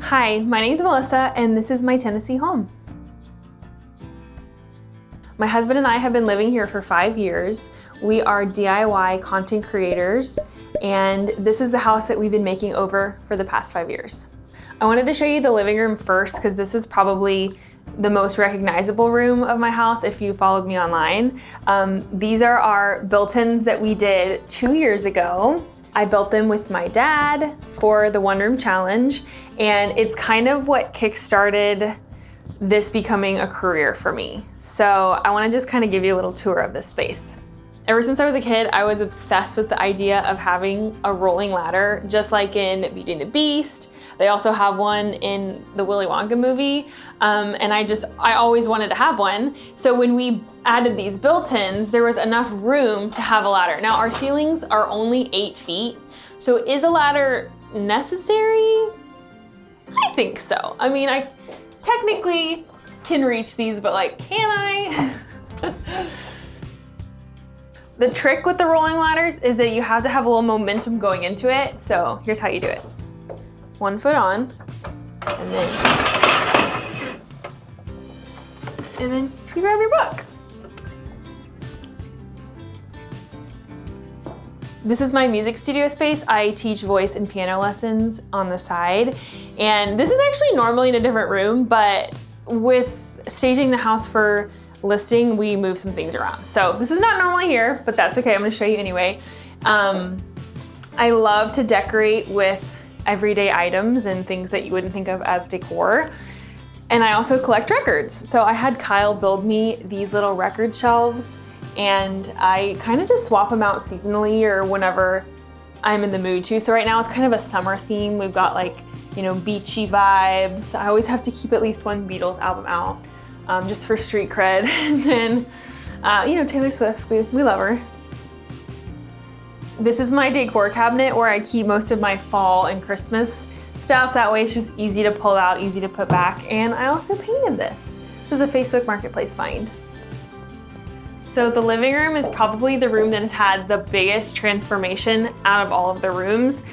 Hi, my name is Melissa and this is my Tennessee home. My husband and I have been living here for 5 years. We are DIY content creators and this is the house that we've been making over for the past 5 years. I wanted to show you the living room first because this is probably the most recognizable room of my house if you followed me online. These are our built-ins that we did 2 years ago. I built them with my dad for the one room challenge, and it's kind of what kickstarted this becoming a career for me. So I want to just kind of give you a little tour of this space. Ever since I was a kid, I was obsessed with the idea of having a rolling ladder, just like in Beauty and the Beast. They also have one in the Willy Wonka movie, and I always wanted to have one. So when we added these built-ins, there was enough room to have a ladder. Now our ceilings are only 8 feet, so is a ladder necessary? I think so. I mean, I technically can reach these, but like, can I? The trick with the rolling ladders is that you have to have a little momentum going into it. So here's how you do it. 1 foot on, and then you grab your book. This is my music studio space. I teach voice and piano lessons on the side. And this is actually normally in a different room, but with staging the house for listing, we move some things around. So this is not normally here, but that's okay. I'm gonna show you anyway. I love to decorate with everyday items and things that you wouldn't think of as decor. And I also collect records. So I had Kyle build me these little record shelves, and I kind of just swap them out seasonally or whenever I'm in the mood to. So right now it's kind of a summer theme. We've got like, you know, beachy vibes. I always have to keep at least one Beatles album out, just for street cred. And then, you know, Taylor Swift, we love her. This is my decor cabinet where I keep most of my fall and Christmas stuff. That way it's just easy to pull out, easy to put back. And I also painted this. This is a Facebook Marketplace find. So the living room is probably the room that has had the biggest transformation out of all of the rooms.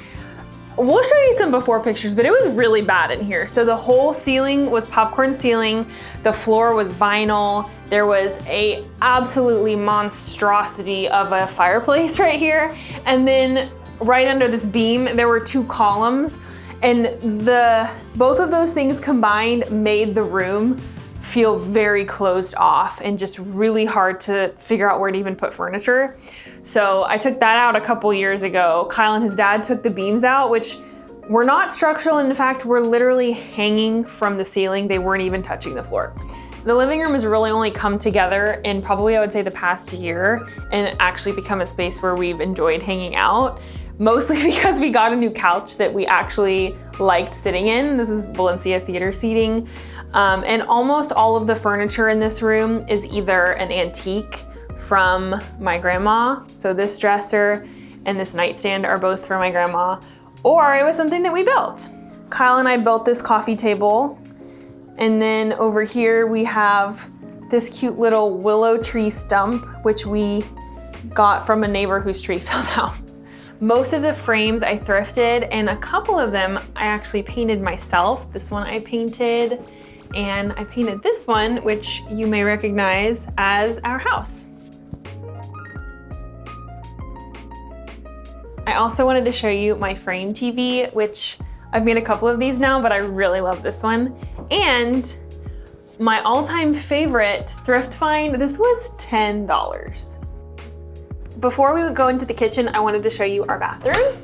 We'll show you some before pictures, but it was really bad in here. So the whole ceiling was popcorn ceiling. The floor was vinyl. There was a absolutely monstrosity of a fireplace right here. And then right under this beam, there were 2 columns. And both of those things combined made the room feel very closed off and just really hard to figure out where to even put furniture. So I took that out a couple years ago. Kyle and his dad took the beams out, which were not structural. In fact, were literally hanging from the ceiling. They weren't even touching the floor. The living room has really only come together in probably, I would say, the past year and actually become a space where we've enjoyed hanging out. Mostly because we got a new couch that we actually liked sitting in. This is Valencia theater seating. And almost all of the furniture in this room is either an antique from my grandma. So this dresser and this nightstand are both from my grandma, or it was something that we built. Kyle and I built this coffee table. And then over here we have this cute little willow tree stump, which we got from a neighbor whose tree fell down. Most of the frames I thrifted, and a couple of them I actually painted myself. This one I painted, and I painted this one, which you may recognize as our house. I also wanted to show you my frame TV, which I've made a couple of these now, but I really love this one. And my all-time favorite thrift find, this was $10. Before we go into the kitchen, I wanted to show you our bathroom.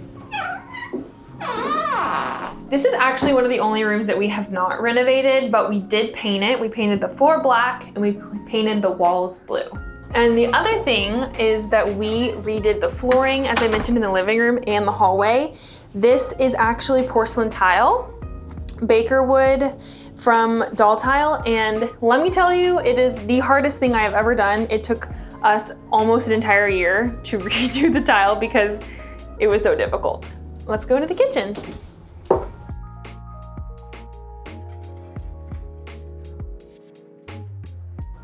This is actually one of the only rooms that we have not renovated, but we did paint it. We painted the floor black and we painted the walls blue. And the other thing is that we redid the flooring, as I mentioned, in the living room and the hallway. This is actually porcelain tile, baker wood from Doll Tile, and let me tell you, it is the hardest thing I have ever done. It took us almost an entire year to redo the tile because it was so difficult. Let's go into the kitchen.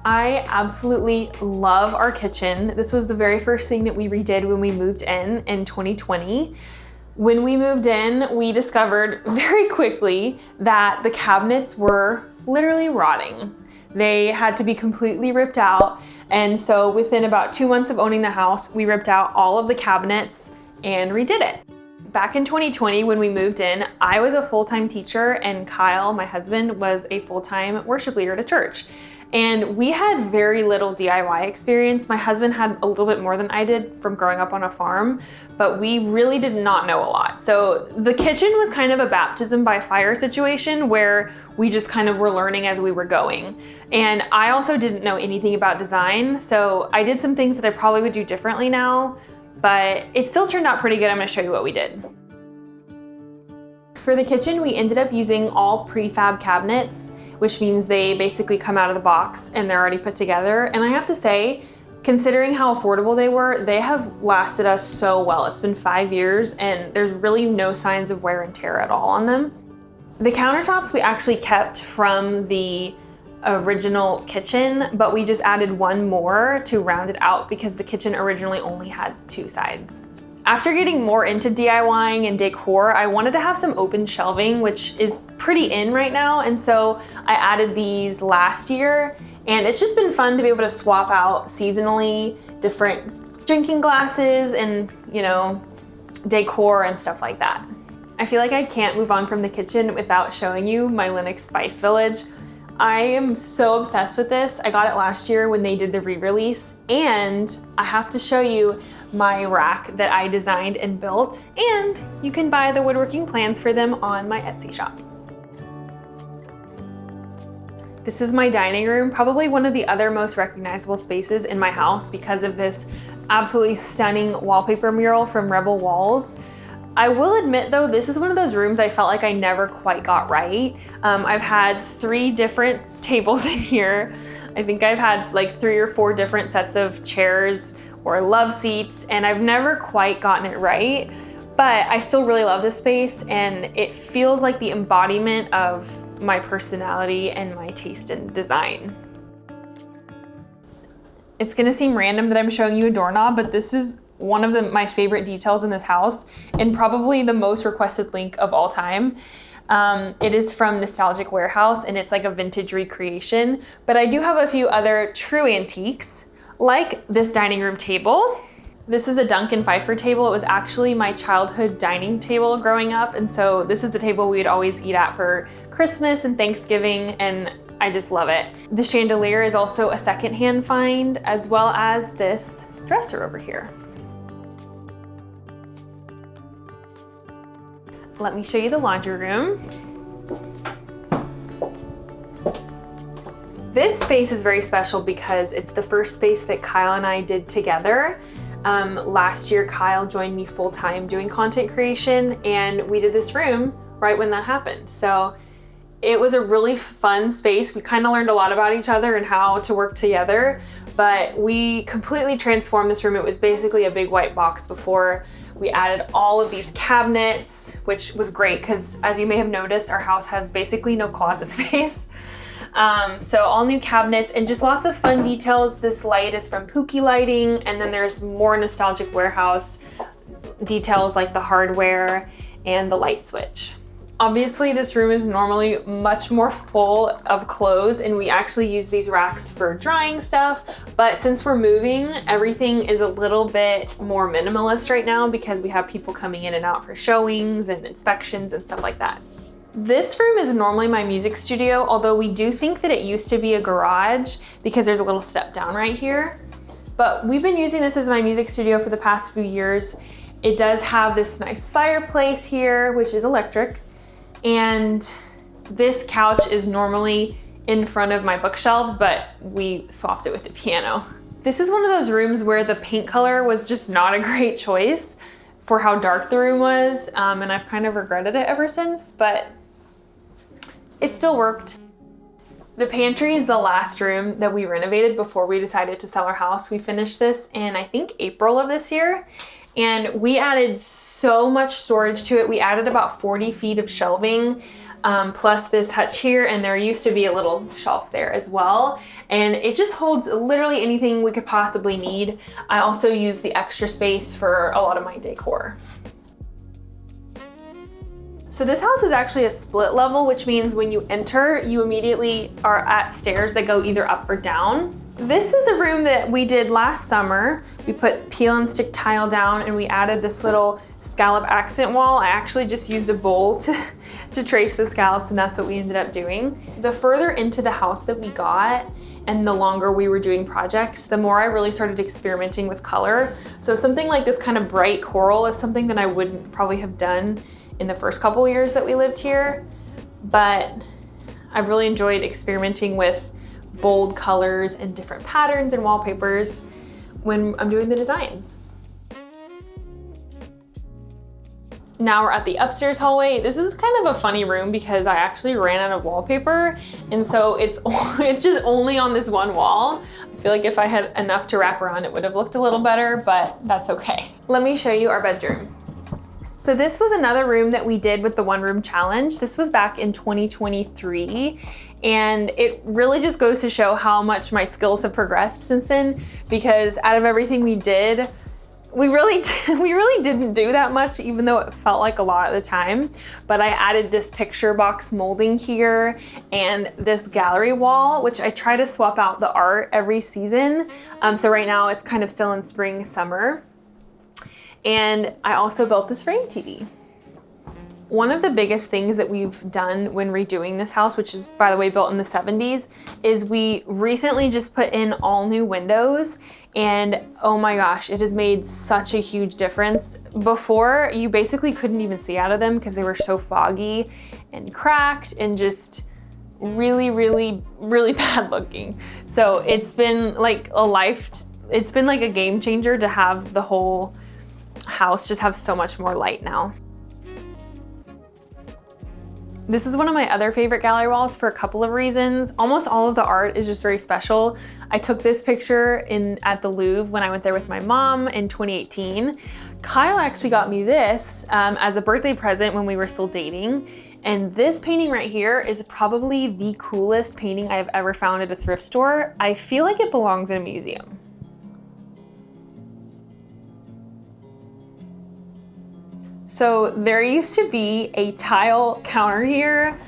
I absolutely love our kitchen. This was the very first thing that we redid when we moved in 2020. When we moved in, we discovered very quickly that the cabinets were literally rotting. They had to be completely ripped out. And so within about 2 months of owning the house, we ripped out all of the cabinets and redid it. Back in 2020, when we moved in, I was a full-time teacher and Kyle, my husband, was a full-time worship leader at a church. And we had very little DIY experience. My husband had a little bit more than I did from growing up on a farm, but we really did not know a lot. So the kitchen was kind of a baptism by fire situation where we just kind of were learning as we were going. And I also didn't know anything about design, so I did some things that I probably would do differently now, but it still turned out pretty good. I'm gonna show you what we did. For the kitchen, we ended up using all prefab cabinets, which means they basically come out of the box and they're already put together. And I have to say, considering how affordable they were, they have lasted us so well. It's been 5 years and there's really no signs of wear and tear at all on them. The countertops we actually kept from the original kitchen, but we just added one more to round it out because the kitchen originally only had 2 sides. After getting more into DIYing and decor, I wanted to have some open shelving, which is pretty in right now. And so I added these last year, and it's just been fun to be able to swap out seasonally different drinking glasses and, you know, decor and stuff like that. I feel like I can't move on from the kitchen without showing you my Linux Spice Village. I am so obsessed with this. I got it last year when they did the re-release, and I have to show you my rack that I designed and built, and you can buy the woodworking plans for them on my Etsy shop. This is my dining room, probably one of the other most recognizable spaces in my house because of this absolutely stunning wallpaper mural from Rebel Walls. I will admit though, this is one of those rooms I felt like I never quite got right. I've had 3 different tables in here. I think I've had like 3 or 4 different sets of chairs or love seats, and I've never quite gotten it right. But I still really love this space, and it feels like the embodiment of my personality and my taste in design. It's gonna seem random that I'm showing you a doorknob, but this is one of my favorite details in this house and probably the most requested link of all time. It is from Nostalgic Warehouse and it's like a vintage recreation, but I do have a few other true antiques like this dining room table. This is a Duncan Pfeiffer table. It was actually my childhood dining table growing up, and so this is the table we'd always eat at for Christmas and Thanksgiving, and I just love it. The chandelier is also a secondhand find, as well as this dresser over here. Let me show you the laundry room. This space is very special because it's the first space that Kyle and I did together. Last year, Kyle joined me full-time doing content creation, and we did this room right when that happened. So it was a really fun space. We kind of learned a lot about each other and how to work together, but we completely transformed this room. It was basically a big white box before. We added all of these cabinets, which was great because, as you may have noticed, our house has basically no closet space. So all new cabinets and just lots of fun details. This light is from Pookie Lighting, and then there's more Nostalgic Warehouse details like the hardware and the light switch. Obviously, this room is normally much more full of clothes, and we actually use these racks for drying stuff. But since we're moving, everything is a little bit more minimalist right now because we have people coming in and out for showings and inspections and stuff like that. This room is normally my music studio, although we do think that it used to be a garage because there's a little step down right here. But we've been using this as my music studio for the past few years. It does have this nice fireplace here, which is electric. And this couch is normally in front of my bookshelves, but we swapped it with the piano. This is one of those rooms where the paint color was just not a great choice for how dark the room was, and I've kind of regretted it ever since, but it still worked. The pantry is the last room that we renovated before we decided to sell our house. We finished this in, I think, April of this year. And we added so much storage to it. We added about 40 feet of shelving, plus this hutch here, and there used to be a little shelf there as well. And it just holds literally anything we could possibly need. I also use the extra space for a lot of my decor. So this house is actually a split level, which means when you enter, you immediately are at stairs that go either up or down. This is a room that we did last summer. We put peel and stick tile down and we added this little scallop accent wall. I actually just used a bowl to trace the scallops, and that's what we ended up doing. The further into the house that we got and the longer we were doing projects, the more I really started experimenting with color. So something like this kind of bright coral is something that I wouldn't probably have done in the first couple years that we lived here, but I've really enjoyed experimenting with bold colors and different patterns and wallpapers when I'm doing the designs. Now we're at the upstairs hallway. This is kind of a funny room because I actually ran out of wallpaper, and so it's just only on this one wall. I feel like if I had enough to wrap around, it would have looked a little better, but that's okay. Let me show you our bedroom. So this was another room that we did with the one room challenge. This was back in 2023. And it really just goes to show how much my skills have progressed since then, because out of everything we did, we really didn't do that much, even though it felt like a lot at the time. But I added this picture box molding here and this gallery wall, which I try to swap out the art every season. So right now it's kind of still in spring, summer. And I also built this frame TV. One of the biggest things that we've done when redoing this house, which is, by the way, built in the 70s, is we recently just put in all new windows, and oh my gosh, it has made such a huge difference. Before, you basically couldn't even see out of them because they were so foggy and cracked and just really, really, really bad looking. So it's been like it's been like a game changer to have the whole house just have so much more light now. This is one of my other favorite gallery walls for a couple of reasons. Almost all of the art is just very special. I took this picture at the Louvre when I went there with my mom in 2018. Kyle actually got me this as a birthday present when we were still dating. And this painting right here is probably the coolest painting I've ever found at a thrift store. I feel like it belongs in a museum. So there used to be a tile counter here.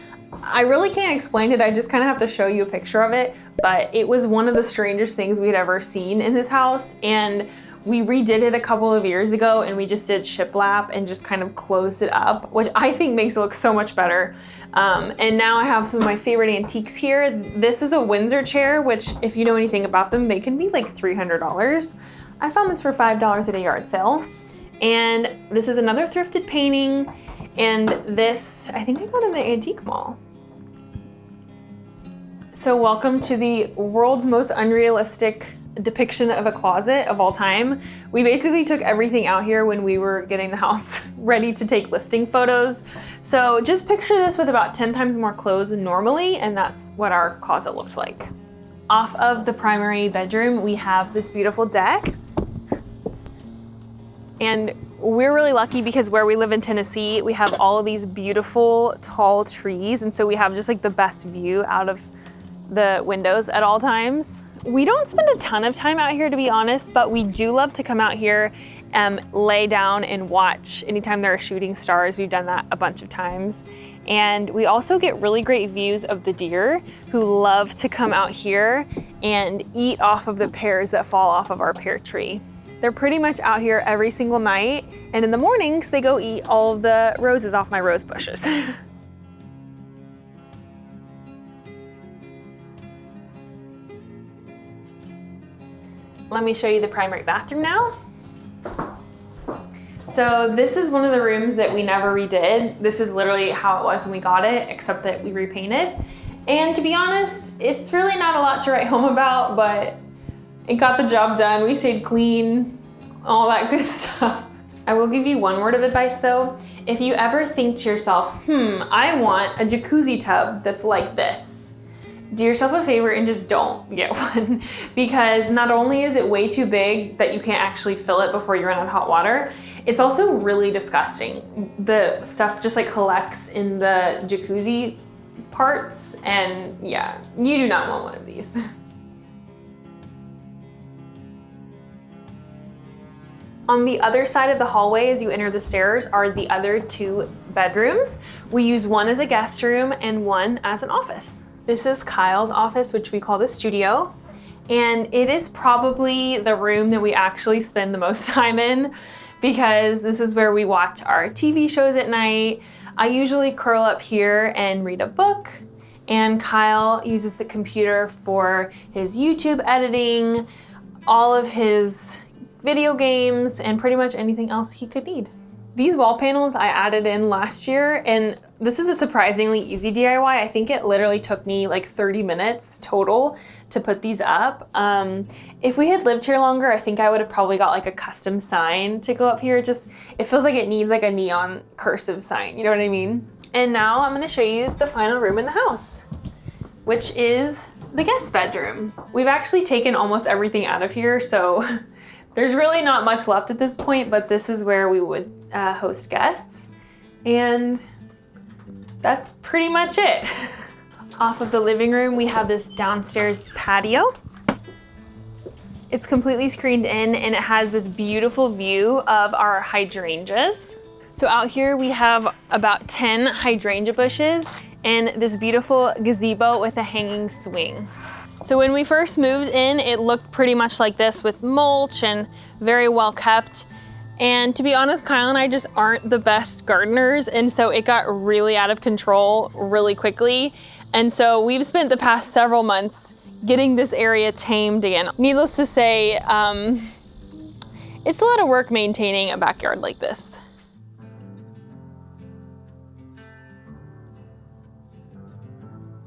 I really can't explain it. I just kind of have to show you a picture of it, but it was one of the strangest things we'd ever seen in this house. And we redid it a couple of years ago, and we just did shiplap and just kind of closed it up, which I think makes it look so much better. And now I have some of my favorite antiques here. This is a Windsor chair, which if you know anything about them, they can be like $300. I found this for $5 at a yard sale. And this is another thrifted painting, and this, I think I got in the antique mall. So welcome to the world's most unrealistic depiction of a closet of all time. We basically took everything out here when we were getting the house ready to take listing photos. So just picture this with about 10 times more clothes than normally, and that's what our closet looks like. Off of the primary bedroom, we have this beautiful deck. And we're really lucky because where we live in Tennessee, we have all of these beautiful tall trees. And so we have just like the best view out of the windows at all times. We don't spend a ton of time out here, to be honest, but we do love to come out here and lay down and watch anytime there are shooting stars. We've done that a bunch of times. And we also get really great views of the deer who love to come out here and eat off of the pears that fall off of our pear tree. They're pretty much out here every single night, and in the mornings they go eat all of the roses off my rose bushes. Let me show you the primary bathroom now. So this is one of the rooms that we never redid. This is literally how it was when we got it, except that we repainted. And to be honest, it's really not a lot to write home about, but it got the job done. We stayed clean, all that good stuff. I will give you one word of advice though. If you ever think to yourself, I want a jacuzzi tub that's like this, do yourself a favor and just don't get one. Because not only is it way too big that you can't actually fill it before you run out of hot water, it's also really disgusting. The stuff just like collects in the jacuzzi parts, and yeah, you do not want one of these. On the other side of the hallway as you enter the stairs are the other two bedrooms. We use one as a guest room and one as an office. This is Kyle's office, which we call the studio. And it is probably the room that we actually spend the most time in because this is where we watch our TV shows at night. I usually curl up here and read a book, and Kyle uses the computer for his YouTube editing, all of his video games, and pretty much anything else he could need. These wall panels I added in last year, and this is a surprisingly easy DIY. I think it literally took me like 30 minutes total to put these up. If we had lived here longer, I think I would have probably got like a custom sign to go up here. It feels like it needs like a neon cursive sign, you know what I mean? And now I'm gonna show you the final room in the house, which is the guest bedroom. We've actually taken almost everything out of here, so there's really not much left at this point, but this is where we would host guests. And that's pretty much it. Off of the living room, we have this downstairs patio. It's completely screened in and it has this beautiful view of our hydrangeas. So out here we have about 10 hydrangea bushes and this beautiful gazebo with a hanging swing. So when we first moved in, it looked pretty much like this with mulch and very well kept. And to be honest, Kyle and I just aren't the best gardeners, and so it got really out of control really quickly. And so we've spent the past several months getting this area tamed again. Needless to say, it's a lot of work maintaining a backyard like this.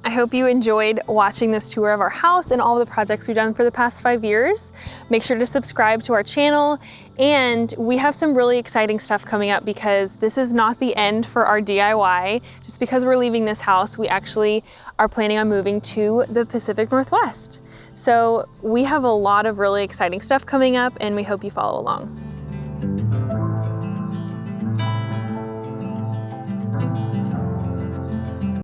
I hope you enjoyed watching this tour of our house and all the projects we've done for the past 5 years. Make sure to subscribe to our channel, and we have some really exciting stuff coming up because this is not the end for our DIY. Just because we're leaving this house, we actually are planning on moving to the Pacific Northwest. So we have a lot of really exciting stuff coming up, and we hope you follow along.